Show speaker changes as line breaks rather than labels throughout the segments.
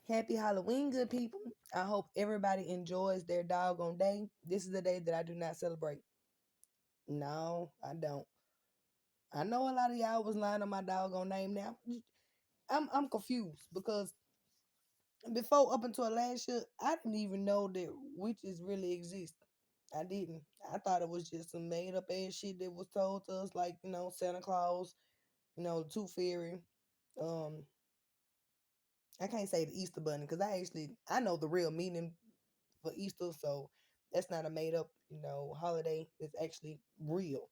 Happy Halloween, good people. I hope everybody enjoys their doggone day. This is the day that I do not celebrate. No, I don't. I know a lot of y'all was lying on my doggone name now. I'm confused because before up until last year, I didn't even know that witches really exist. I didn't. I thought it was just some made up ass shit that was told to us, like, Santa Claus, Tooth Fairy. Um, I can't say the Easter Bunny because I know the real meaning for Easter, so that's not a made up, holiday. It's actually real.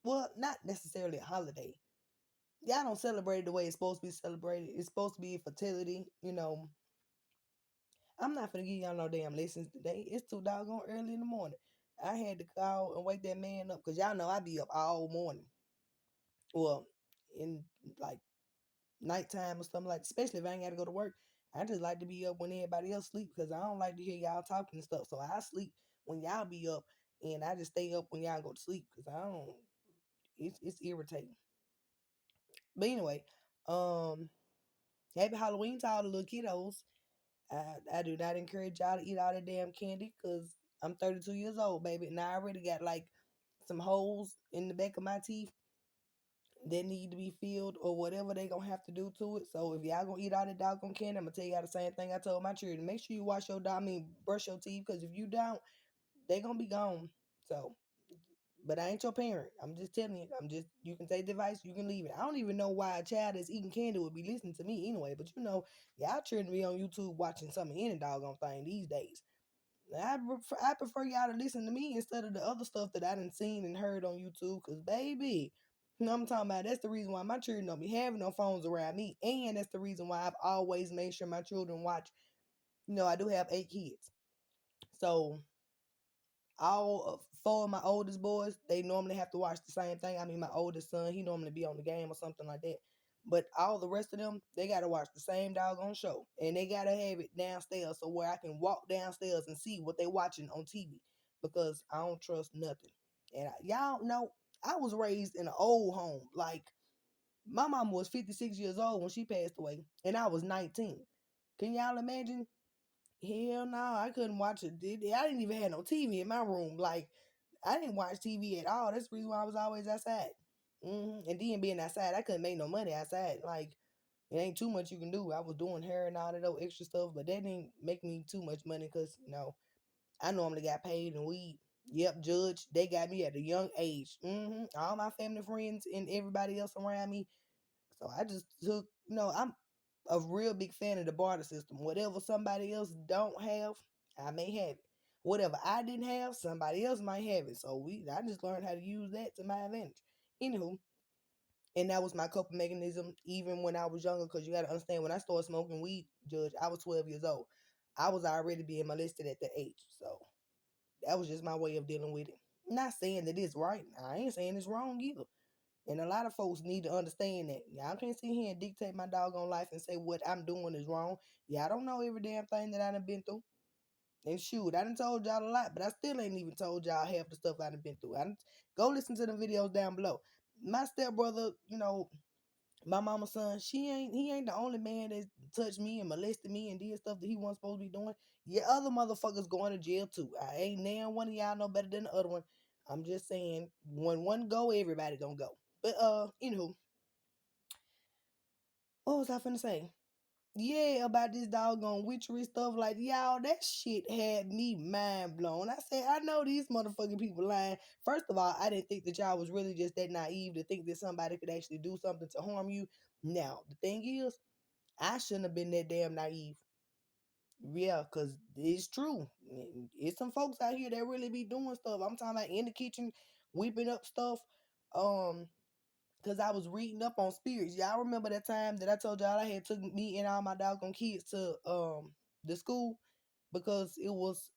Well, not necessarily a holiday. Y'all don't celebrate it the way it's supposed to be celebrated. It's supposed to be fertility. I'm not gonna give y'all no damn lessons today. It's too doggone early in the morning. I had to call and wake that man up because y'all know I be up all morning. Well, in like nighttime or something like, especially if I ain't got to go to work. I just like to be up when everybody else sleep because I don't like to hear y'all talking and stuff. So I sleep when y'all be up, and I just stay up when y'all go to sleep because I don't. It's irritating. But anyway, um, happy Halloween to all the little kiddos. I do not encourage y'all to eat all that damn candy because I'm 32 years old, baby, and I already got like some holes in the back of my teeth that need to be filled or whatever they gonna have to do to it. So if y'all gonna eat all that doggone candy, I'm gonna tell y'all the same thing I told my children. Make sure you wash your brush your teeth, because if you don't, they gonna be gone. So, but I ain't your parent. I'm just telling you. You can take the advice, you can leave it. I don't even know why a child that's eating candy would be listening to me anyway. But y'all children be on YouTube watching some of any doggone thing these days. I prefer y'all to listen to me instead of the other stuff that I done seen and heard on YouTube. Cause baby, I'm talking about, that's the reason why my children don't be having no phones around me, and that's the reason why I've always made sure my children watch. I do have 8 kids, so all of four of my oldest boys, they normally have to watch the same thing. I mean, my oldest son, he normally be on the game or something like that. But all the rest of them, they gotta watch the same doggone show, and they gotta have it downstairs so where I can walk downstairs and see what they watching on TV, because I don't trust nothing. And y'all know I was raised in an old home. Like, my mom was 56 years old when she passed away, and I was 19. Can y'all imagine? Hell no, I couldn't watch it. I didn't even have no TV in my room. Like, I didn't watch TV at all. That's the reason why I was always outside. And then being outside, I couldn't make no money outside. Like, it ain't too much you can do. I was doing hair and all that other extra stuff, but that didn't make me too much money because, I normally got paid in weed. Yep, Judge, they got me at a young age. All my family, friends, and everybody else around me. So I just took, I'm a real big fan of the barter system. Whatever somebody else don't have, I may have it. Whatever I didn't have, somebody else might have it. So I just learned how to use that to my advantage. Anywho, and that was my coping mechanism even when I was younger, because you got to understand, when I started smoking weed, Judge, I was 12 years old. I was already being molested at that age. So that was just my way of dealing with it. Not saying that it's right. I ain't saying it's wrong either. And a lot of folks need to understand that. Y'all can't sit here and dictate my doggone life and say what I'm doing is wrong. Y'all don't know every damn thing that I done been through. And shoot, I done told y'all a lot, but I still ain't even told y'all half the stuff I done been through. Go listen to the videos down below. My stepbrother, my mama's son, he ain't the only man that touched me and molested me and did stuff that he wasn't supposed to be doing. Your other motherfuckers going to jail too. I ain't now one of y'all no better than the other one. I'm just saying, when one go, everybody gonna go. But anywho, what was I finna say? Yeah, about this doggone witchery stuff. Like, y'all, that shit had me mind blown. I said, I know these motherfucking people lying. First of all, I didn't think that y'all was really just that naive to think that somebody could actually do something to harm you. Now, the thing is, I shouldn't have been that damn naive. Yeah, because it's true. It's some folks out here that really be doing stuff. I'm talking about in the kitchen, whipping up stuff. Um, because I was reading up on spirits. Y'all remember that time that I told y'all I had took me and all my doggone kids to the school because it was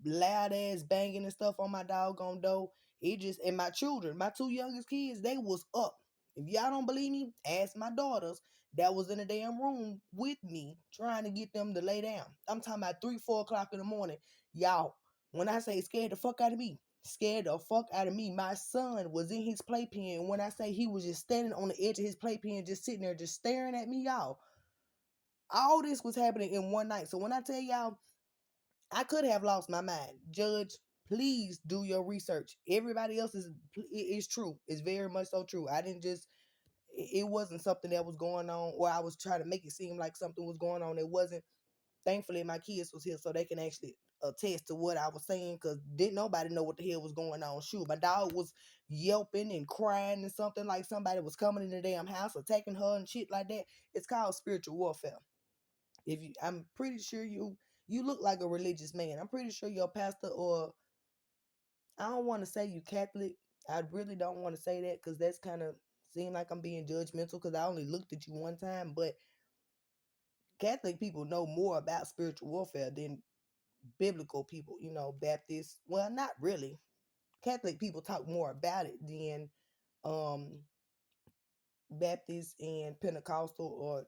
loud ass banging and stuff on my doggone door. It just, and my children, my two youngest kids, they was up. If y'all don't believe me, ask my daughters that was in the damn room with me trying to get them to lay down. I'm talking about 3, 4 o'clock in the morning. Y'all, when I say scared the fuck out of me, scared the fuck out of me. My son was in his playpen. When I say he was just standing on the edge of his playpen, just sitting there, just staring at me, y'all. All this was happening in one night. So when I tell y'all, I could have lost my mind. Judge, please do your research. Everybody else is true. It's very much so true. I didn't just, it wasn't something that was going on, or I was trying to make it seem like something was going on. It wasn't. Thankfully, my kids was here so they can actually attest to what I was saying, because didn't nobody know what the hell was going on. Shoot, my dog was yelping and crying and something like somebody was coming in the damn house attacking her and shit like that. It's called spiritual warfare. If you, I'm pretty sure you look like a religious man. I'm pretty sure you're a pastor, or I don't want to say you Catholic. I really don't want to say that, because that's kind of seem like I'm being judgmental, because I only looked at you one time. But Catholic people know more about spiritual warfare than biblical people, Baptists. Well, not really. Catholic people talk more about it than um Baptists and Pentecostal, or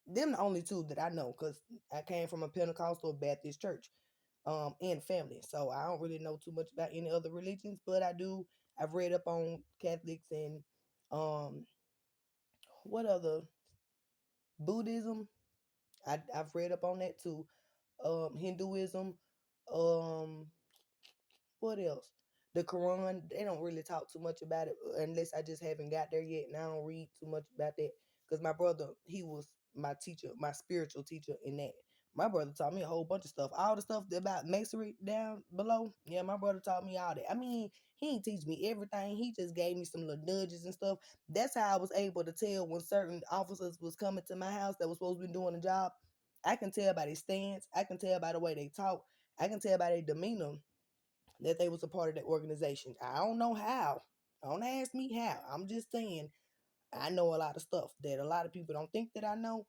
them the only two that I know, because I came from a Pentecostal Baptist church and family. So I don't really know too much about any other religions, but I've read up on Catholics and um what other, Buddhism. I've read up on that too. Hinduism, um what else? The Quran, they don't really talk too much about it unless I just haven't got there yet, and I don't read too much about that, because my brother, he was my teacher, my spiritual teacher in that. My brother taught me a whole bunch of stuff. All the stuff about masonry down below. Yeah, my brother taught me all that. I mean, he didn't teach me everything. He just gave me some little nudges and stuff. That's how I was able to tell when certain officers was coming to my house that was supposed to be doing a job. I can tell by their stance. I can tell by the way they talk. I can tell by their demeanor that they was a part of that organization. I don't know how. Don't ask me how. I'm just saying I know a lot of stuff that a lot of people don't think that I know,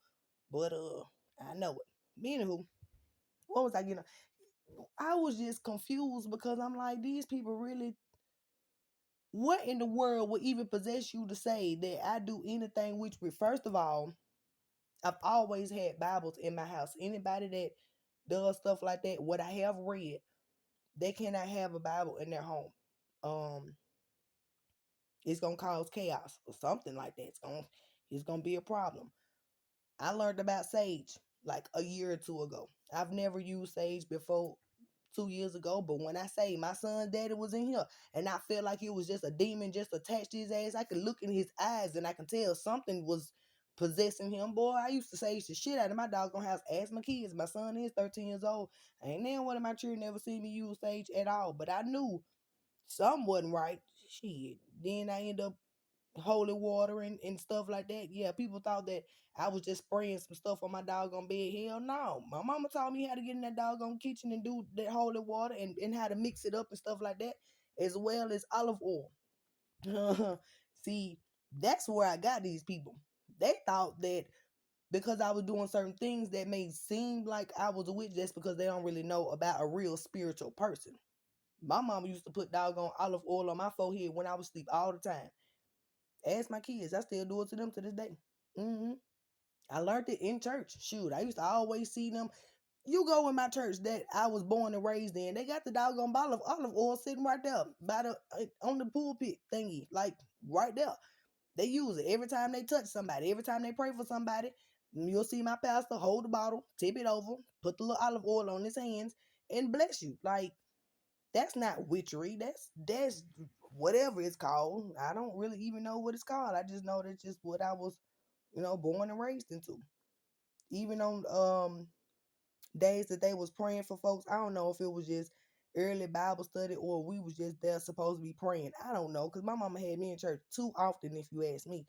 but I know it. Anywho, what was I getting? I was just confused, because I'm like, these people really, what in the world would even possess you to say that I do anything which, first of all, I've always had Bibles in my house. Anybody that does stuff like that, what I have read, they cannot have a Bible in their home. Um, it's gonna cause chaos or something like that. It's gonna be a problem. I learned about Sage like a year or two ago. I've never used Sage before 2 years ago, but when I say my son's daddy was in here and I felt like it was just a demon just attached to his ass, I could look in his eyes and I can tell something was possessing him. Boy, I used to sage the shit out of my doggone house. Ask my kids. My son is 13 years old. Ain't then one of my children never seen me use Sage at all, but I knew something wasn't right. Shit. Then I end up holy water and stuff like that. Yeah, people thought that I was just spraying some stuff on my doggone bed. Hell no. My mama taught me how to get in that doggone kitchen and do that holy water, and how to mix it up and stuff like that, as well as olive oil. See, that's where I got these people. They thought that because I was doing certain things that may seem like I was a witch, just because they don't really know about a real spiritual person. My mama used to put doggone olive oil on my forehead when I was asleep all the time. Ask my kids. I still do it to them to this day. hmm I learned it in church. Shoot, I used to always see them. You go in my church that I was born and raised in. They got the doggone bottle of olive oil sitting right there by the on the pulpit thingy, like right there. They use it every time they touch somebody. Every time they pray for somebody, you'll see my pastor hold the bottle, tip it over, put the little olive oil on his hands, and bless you. Like, that's not witchery. That's whatever it's called. I don't really even know what it's called. I just know that's just what I was, born and raised into. Even on days that they was praying for folks, I don't know if it was just early Bible study or we was just there supposed to be praying. I don't know, because my mama had me in church too often, if you ask me.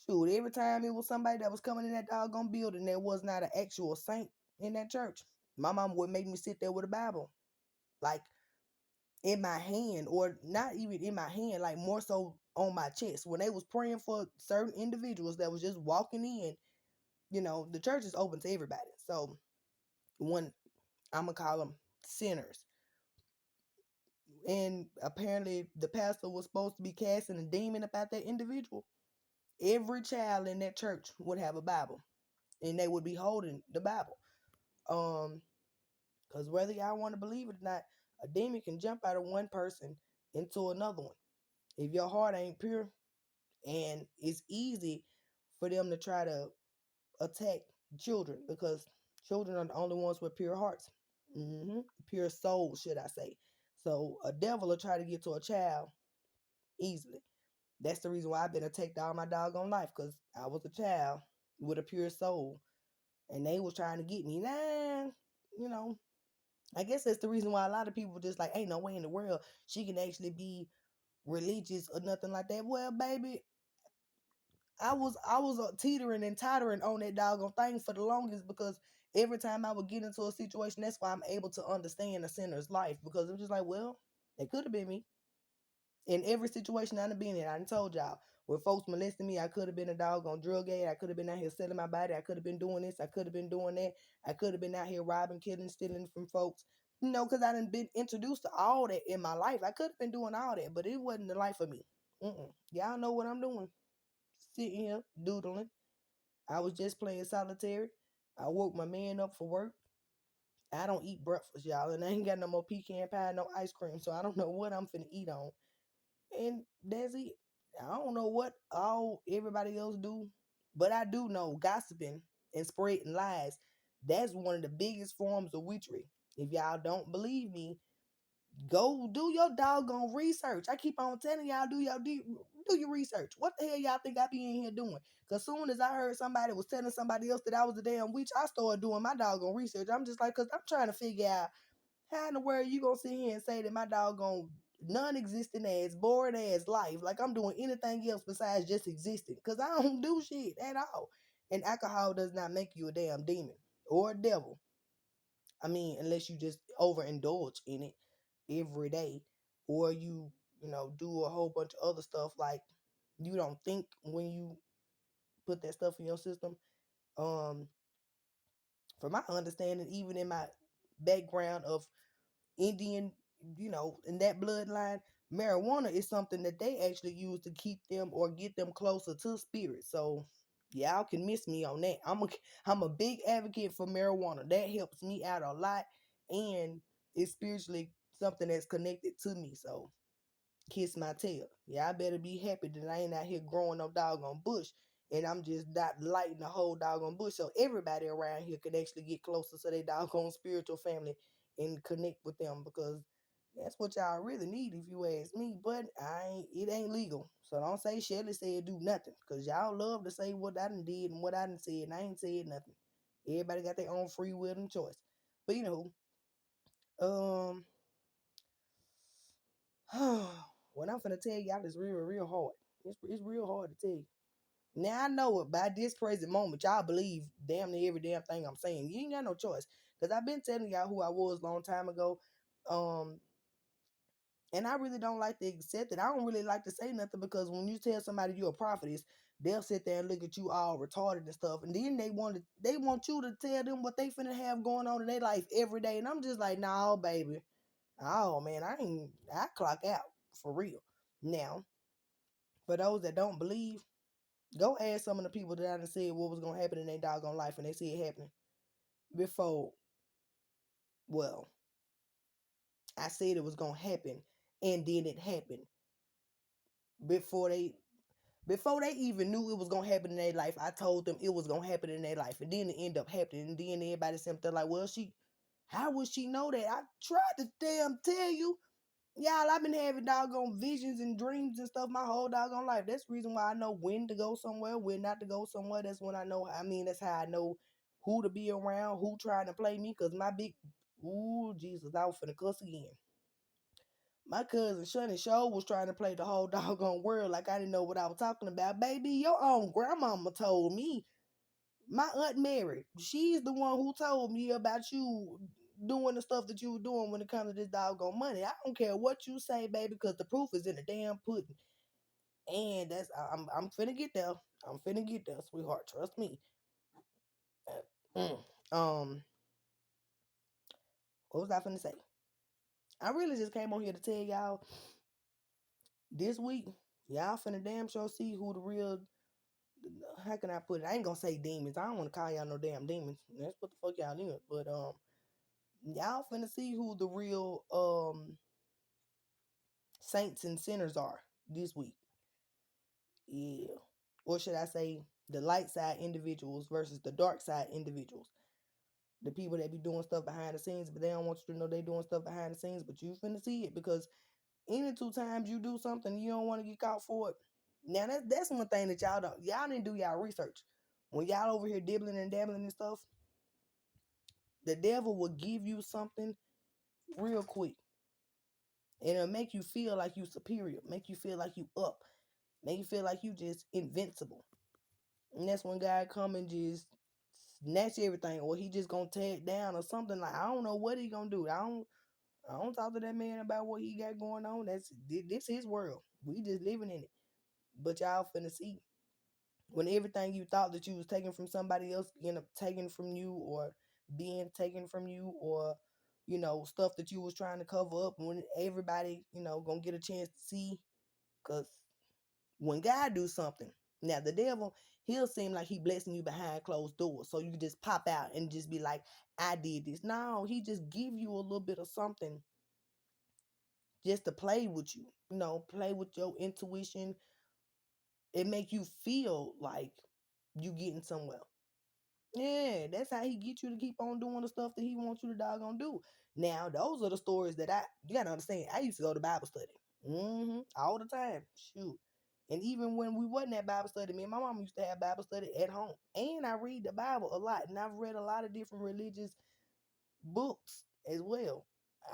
Shoot, every time it was somebody that was coming in that doggone building that was not an actual saint in that church, my mama would make me sit there with a Bible. Like, in my hand, or not even in my hand, like more so on my chest. When they was praying for certain individuals that was just walking in, the church is open to everybody. So when I'm gonna call them sinners, and apparently the pastor was supposed to be casting a demon about that individual, every child in that church would have a Bible, and they would be holding the Bible. Because whether y'all want to believe it or not, a demon can jump out of one person into another one. If your heart ain't pure, and it's easy for them to try to attack children, because children are the only ones with pure hearts. Pure souls, should I say. So a devil will try to get to a child easily. That's the reason why I've been attacked all my doggone life, because I was a child with a pure soul, and they was trying to get me. Nah, you know, I guess that's the reason why a lot of people just like, ain't no way in the world she can actually be religious or nothing like that. Well, baby, I was teetering and tottering on that doggone thing for the longest, because every time I would get into a situation, that's why I'm able to understand a sinner's life, because it was just like, well, it could have been me. In every situation I've been in, I done told y'all, with folks molesting me, I could have been a doggone drug addict. I could have been out here selling my body. I could have been doing this. I could have been doing that. I could have been out here robbing, killing, stealing from folks. Because I done been introduced to all that in my life. I could have been doing all that, but it wasn't the life for me. Y'all know what I'm doing. Sitting here doodling. I was just playing solitary. I woke my man up for work. I don't eat breakfast, y'all, and I ain't got no more pecan pie, no ice cream, so I don't know what I'm finna eat on. And that's it. I don't know what all everybody else do, but I do know gossiping and spreading lies. That's one of the biggest forms of witchery. If y'all don't believe me, go do your doggone research. I keep on telling y'all, do your research. What the hell y'all think I be in here doing? Because soon as I heard somebody was telling somebody else that I was a damn witch, I started doing my doggone research. I'm just like, because I'm trying to figure out how in the world you gonna sit here and say that my doggone non-existent ass, boring ass life, like I'm doing anything else besides just existing? Because I don't do shit at all. And alcohol does not make you a damn demon or a devil. I mean, unless you just overindulge in it every day, or do a whole bunch of other stuff, like you don't think when you put that stuff in your system. Um, from my understanding, even in my background of Indian, in that bloodline, marijuana is something that they actually use to keep them or get them closer to spirit. So y'all can miss me on that. I'm a big advocate for marijuana. That helps me out a lot, and it's spiritually something that's connected to me. So kiss my tail. Yeah, I better be happy that I ain't out here growing no doggone bush, and I'm just not lighting the whole doggone bush, so everybody around here can actually get closer to their doggone spiritual family and connect with them, because that's what y'all really need, if you ask me. But it ain't legal, so don't say Shelly said do nothing, because y'all love to say what I done did and what I done said, and I ain't said nothing. Everybody got their own free will and choice. But um what I'm finna tell y'all is real, real hard. It's real hard to tell you. Now I know it by this present moment, y'all believe damn near every damn thing I'm saying. You ain't got no choice. Cause I've been telling y'all who I was a long time ago. Um, and I really don't like to accept it. I don't really like to say nothing, because when you tell somebody you're a prophetess, they'll sit there and look at you all retarded and stuff. And then they want you to tell them what they finna have going on in their life every day. And I'm just like, nah, baby. Oh man, I clock out for real. Now, for those that don't believe, go ask some of the people that I done said what was gonna happen in their doggone life, and they see it happening before. Well, I said it was gonna happen, and then it happened before they even knew it was gonna happen in their life. I told them it was gonna happen in their life, and then it ended up happening. And then everybody said they're like, "Well, how would she know that?" I tried to damn tell you. Y'all, I've been having doggone visions and dreams and stuff my whole doggone life. That's the reason why I know when to go somewhere, when not to go somewhere. That's when I know. I mean, that's how I know who to be around, who trying to play me. Cause ooh, Jesus, I was finna cuss again. My cousin Shunny Show was trying to play the whole doggone world like I didn't know what I was talking about. Baby, your own grandmama told me. My Aunt Mary, she's the one who told me about you doing the stuff that you were doing when it comes to this doggone money. I don't care what you say, baby, because the proof is in the damn pudding. And I'm finna get there. I'm finna get there, sweetheart. Trust me. Um, what was I finna say? I really just came on here to tell y'all this week, y'all finna damn sure see who the real, how can I put it? I ain't gonna say demons. I don't wanna call y'all no damn demons. That's what the fuck y'all is. But y'all finna see who the real saints and sinners are this week. Yeah. Or should I say The light side individuals versus the dark side individuals. The people that be doing stuff behind the scenes, but they don't want you to know they doing stuff behind the scenes, but you finna see it because any two times you do something you don't want to get caught for it. Now that's one thing that y'all didn't do y'all research. When y'all over here dibbling and dabbling and stuff, the devil will give you something real quick. And it'll make you feel like you superior, make you feel like you up, make you feel like you just invincible. And that's when God come and just snatch everything, or he just gonna tear it down or something. Like, I don't know what he gonna do. I don't talk to that man about what he got going on. This his world. We just living in it. But y'all finna see when everything you thought that you was taking from somebody else end up taken from you, or being taken from you, or stuff that you was trying to cover up, when everybody gonna get a chance to see. Because when God do something, now the devil, he'll seem like he blessing you behind closed doors, so you just pop out and just be like, I did this. No, he just give you a little bit of something just to play with you, play with your intuition. It make you feel like you getting somewhere. Yeah, that's how he get you to keep on doing the stuff that he wants you to doggone do. Now, those are the stories that you gotta understand. I used to go to Bible study, all the time. Shoot, and even when we wasn't at Bible study, me and my mom used to have Bible study at home, and I read the Bible a lot, and I've read a lot of different religious books as well.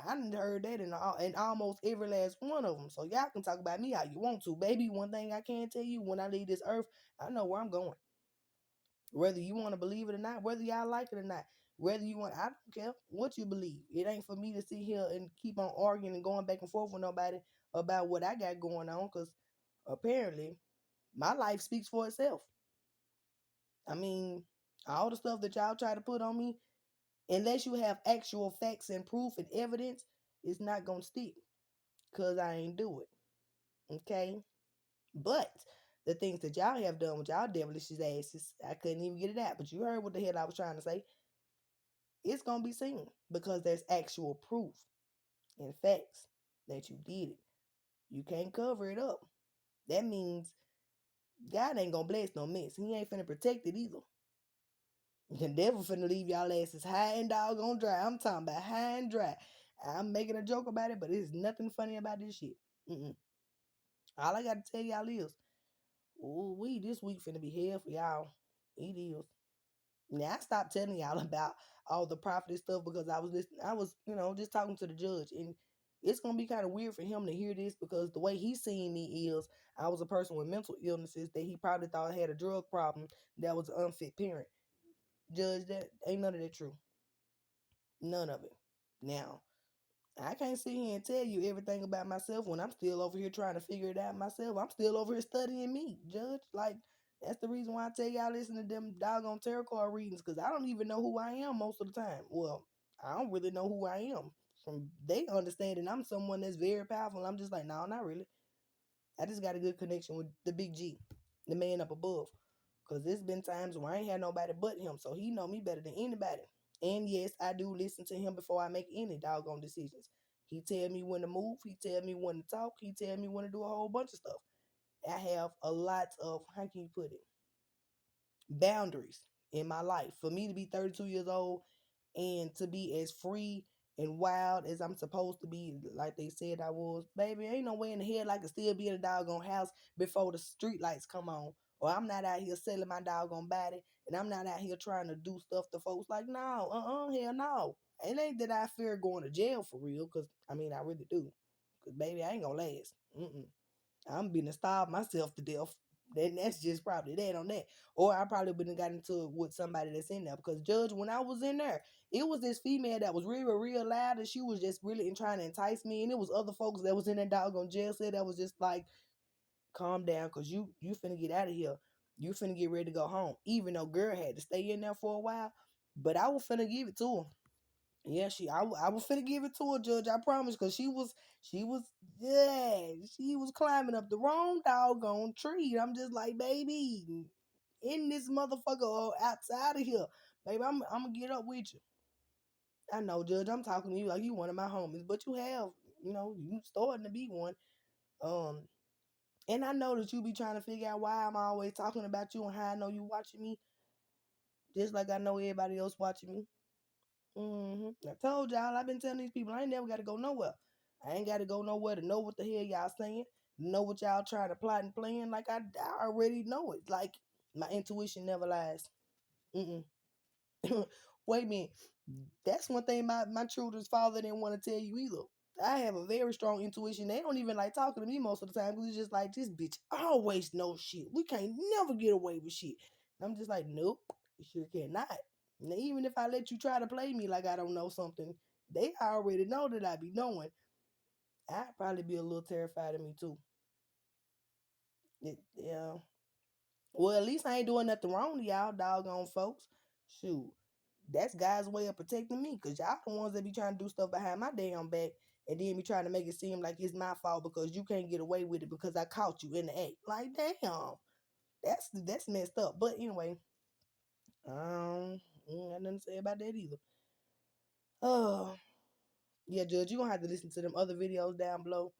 I done heard that in almost every last one of them. So y'all can talk about me how you want to, baby. One thing I can tell you: when I leave this earth, I know where I'm going. Whether you want to believe it or not, whether y'all like it or not, whether you want, I don't care what you believe. It ain't for me to sit here and keep on arguing and going back and forth with nobody about what I got going on, because apparently my life speaks for itself. I mean, all the stuff that y'all try to put on me, unless you have actual facts and proof and evidence, it's not gonna stick, because I ain't do it. Okay? But the things that y'all have done with y'all devilish asses, I couldn't even get it out. But you heard what the hell I was trying to say. It's gonna be seen because there's actual proof and facts that you did it. You can't cover it up. That means God ain't gonna bless no mess. He ain't finna protect it either. The devil finna leave y'all asses high and doggone dry. I'm talking about high and dry. I'm making a joke about it, but there's nothing funny about this shit. Mm-mm. All I gotta tell y'all is, ooh, this week finna be hell for y'all. It is. Now I stopped telling y'all about all the prophet stuff because I was listening. I was, just talking to the judge, and it's gonna be kind of weird for him to hear this because the way he's seeing me is I was a person with mental illnesses that he probably thought had a drug problem, that was an unfit parent. Judge, that ain't none of that true. None of it. Now, I can't sit here and tell you everything about myself when I'm still over here trying to figure it out myself. I'm still over here studying me, Judge. Like, that's the reason why I tell y'all listen to them doggone tarot card readings, because I don't even know who I am most of the time. Well, I don't really know who I am. From they understanding I'm someone that's very powerful. I'm just like, no, not really. I just got a good connection with the big G, the man up above. Because there's been times where I ain't had nobody but him. So he know me better than anybody. And yes, I do listen to him before I make any doggone decisions. He tell me when to move. He tell me when to talk. He tell me when to do a whole bunch of stuff. I have a lot of, how can you put it, boundaries in my life. For me to be 32 years old and to be as free and wild as I'm supposed to be, like they said I was, baby, ain't no way in the hell I could still be in a doggone house before the street lights come on. Or I'm not out here selling my doggone body, and I'm not out here trying to do stuff to folks like, no, hell no. It ain't that I fear going to jail for real, because, I mean, I really do. Because, baby, I ain't gonna last. I'm being starved myself to death. Then that's just probably that on that. Or I probably wouldn't got into it with somebody that's in there. Because Judge, when I was in there, it was this female that was real loud, and she was just really trying to entice me. And it was other folks that was in that doggone jail cell that was just like, calm down, because you finna get out of here. You finna get ready to go home. Even though girl had to stay in there for a while. But I was finna give it to her. Yeah, I was finna give it to her, Judge. I promise, because yeah, she was climbing up the wrong doggone tree. I'm just like, baby, in this motherfucker or outside of here, baby, I'm gonna get up with you. I know, Judge. I'm talking to you like you one of my homies, but you have, you starting to be one. Um, And I know that you be trying to figure out why I'm always talking about you and how I know you watching me, just like I know everybody else watching me. I told y'all, I've been telling these people I ain't never got to go nowhere. I ain't got to go nowhere to know what the hell y'all saying, know what y'all trying to plot and plan. Like I already know it. Like my intuition never lies. Mm-mm. Wait a minute. That's one thing my children's father didn't want to tell you either. I have a very strong intuition. They don't even like talking to me most of the time because it's just like, this bitch always knows shit. We can't never get away with shit. And I'm just like, nope, you sure cannot. And even if I let you try to play me like I don't know something, they already know that I be knowing. I'd probably be a little terrified of me too. Yeah. Well, at least I ain't doing nothing wrong to y'all, doggone folks. Shoot. That's God's way of protecting me. Cause y'all the ones that be trying to do stuff behind my damn back and then be trying to make it seem like it's my fault because you can't get away with it because I caught you in the act. Like, damn. That's messed up. But anyway, ain't got nothing to say about that either. Oh, yeah, Judge, you gonna have to listen to them other videos down below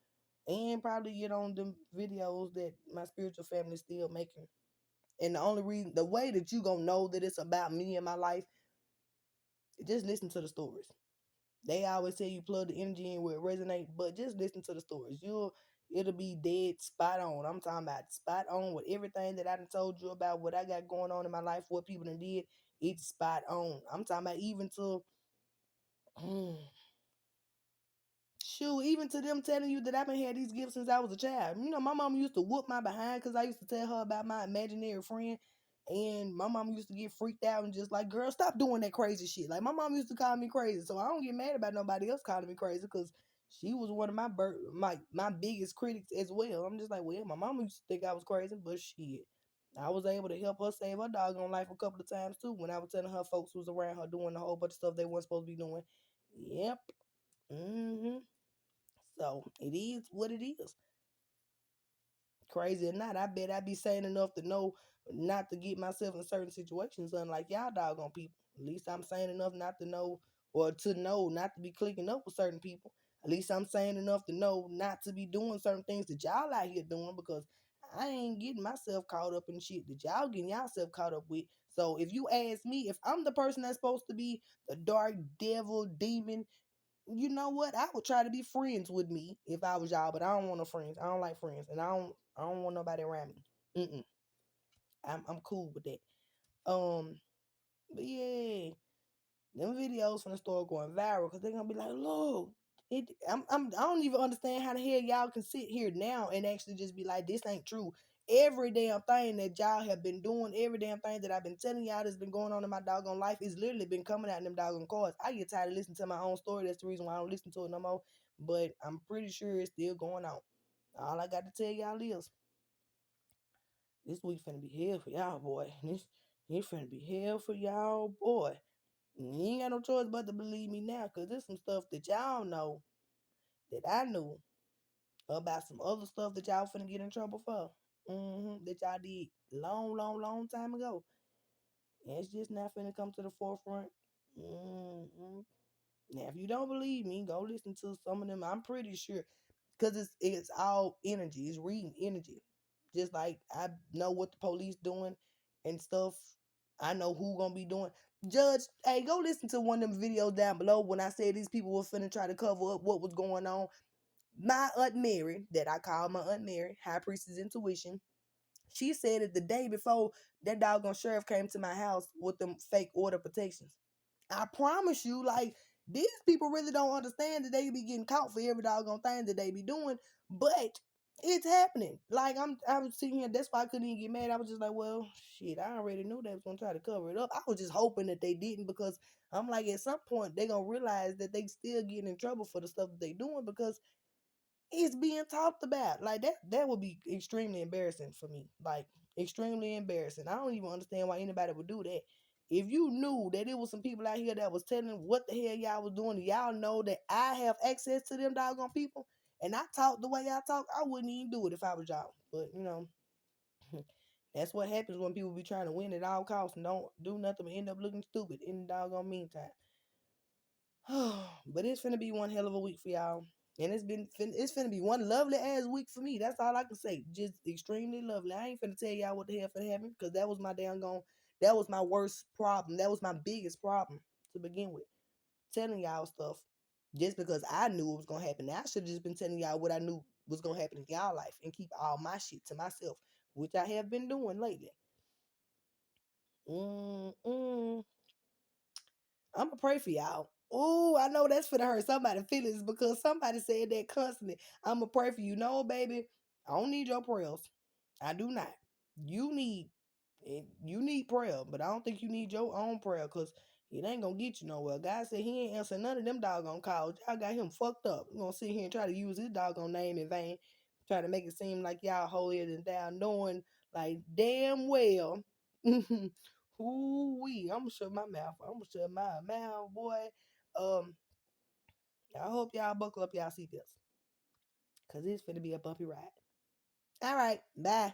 and probably get on them videos that my spiritual family is still making. And the only reason, the way that you gonna know that it's about me and my life, just listen to the stories. They always tell you plug the energy in where it resonates, but just listen to the stories. It'll be dead spot on. I'm talking about spot on with everything that I done told you about what I got going on in my life, what people done did. It's spot on. I'm talking about even to shoot, even to them telling you that I've been had these gifts since I was a child. You know, my mom used to whoop my behind because I used to tell her about my imaginary friend. And my mom used to get freaked out and just like, girl, stop doing that crazy shit. Like, my mom used to call me crazy. So I don't get mad about nobody else calling me crazy because she was one of my biggest critics as well. I'm just like, well, my mom used to think I was crazy, but shit. I was able to help her save her doggone life a couple of times too when I was telling her folks was around her doing a whole bunch of stuff they weren't supposed to be doing. Yep. Mm-hmm. So it is what it is. Crazy or not, I bet I be sane enough to know not to get myself in certain situations, unlike y'all doggone people. At least I'm sane enough not to know or to know not to be clicking up with certain people. At least I'm sane enough to know not to be doing certain things that y'all out here doing because I ain't getting myself caught up in shit that y'all getting y'allself caught up with. So if you ask me, if I'm the person that's supposed to be the dark devil demon, you know what? I would try to be friends with me if I was y'all, but I don't want no friends. I don't like friends, and I don't want nobody around me. Mm-mm. I'm cool with that. But yeah, them videos from the store going viral because they're gonna be like, look, I don't even understand how the hell y'all can sit here now and actually just be like, this ain't true. Every damn thing that y'all have been doing, every damn thing that I've been telling y'all that's been going on in my doggone life is literally been coming out in them doggone cards. I get tired of listening to my own story. That's the reason why I don't listen to it no more. But I'm pretty sure it's still going on. All I got to tell y'all is this week finna be hell for y'all, boy. This finna be hell for y'all, boy. You ain't got no choice but to believe me now, cause there's some stuff that y'all know that I knew about some other stuff that y'all finna get in trouble for. That y'all did long, long, long time ago. And it's just not finna come to the forefront. hmm Now, if you don't believe me, go listen to some of them. I'm pretty sure, cause it's all energy. It's reading energy. Just like I know what the police doing and stuff. I know who gonna be doing. Judge, hey, go listen to one of them videos down below when I said these people were finna try to cover up what was going on. My Aunt Mary, that I call my Aunt Mary, High Priestess Intuition, she said it the day before that doggone sheriff came to my house with them fake order protections. I promise you, like, these people really don't understand that they be getting caught for every doggone thing that they be doing, but it's happening. Like, I was sitting here, that's why I couldn't even get mad. I was just like, well, shit, I already knew they was gonna try to cover it up. I was just hoping that they didn't because I'm like, at some point they gonna realize that they still getting in trouble for the stuff that they doing because it's being talked about. Like that would be extremely embarrassing for me. Like extremely embarrassing. I don't even understand why anybody would do that. If you knew that it was some people out here that was telling what the hell y'all was doing, y'all know that I have access to them doggone people, and I talk the way I talk, I wouldn't even do it if I was y'all. But you know, that's what happens when people be trying to win at all costs and don't do nothing but end up looking stupid in the doggone meantime. But it's finna be one hell of a week for y'all. And it's finna be one lovely ass week for me. That's all I can say. Just extremely lovely. I ain't finna tell y'all what the hell finna happen because that was my damn gone. That was my worst problem. That was my biggest problem to begin with. Telling y'all stuff just because I knew it was gonna happen. Now I should have just been telling y'all what I knew was gonna happen in y'all life and keep all my shit to myself, which I have been doing lately. Mm-mm. I'm gonna pray for y'all. Oh, I know that's for to hurt somebody's feelings because somebody said that constantly. I'm gonna pray for you. No, baby, I don't need your prayers. I do not. You need you need prayer, but I don't think you need your own prayer because it ain't gonna get you nowhere. God said he ain't answering none of them doggone calls. Y'all got him fucked up. You gonna sit here and try to use his doggone name in vain, try to make it seem like y'all holier than thou, knowing like damn well. Ooh wee, I'm gonna shut my mouth. I'm gonna shut my mouth, boy. Um, I hope y'all buckle up y'all seatbelts, cause it's gonna be a bumpy ride. All right, bye.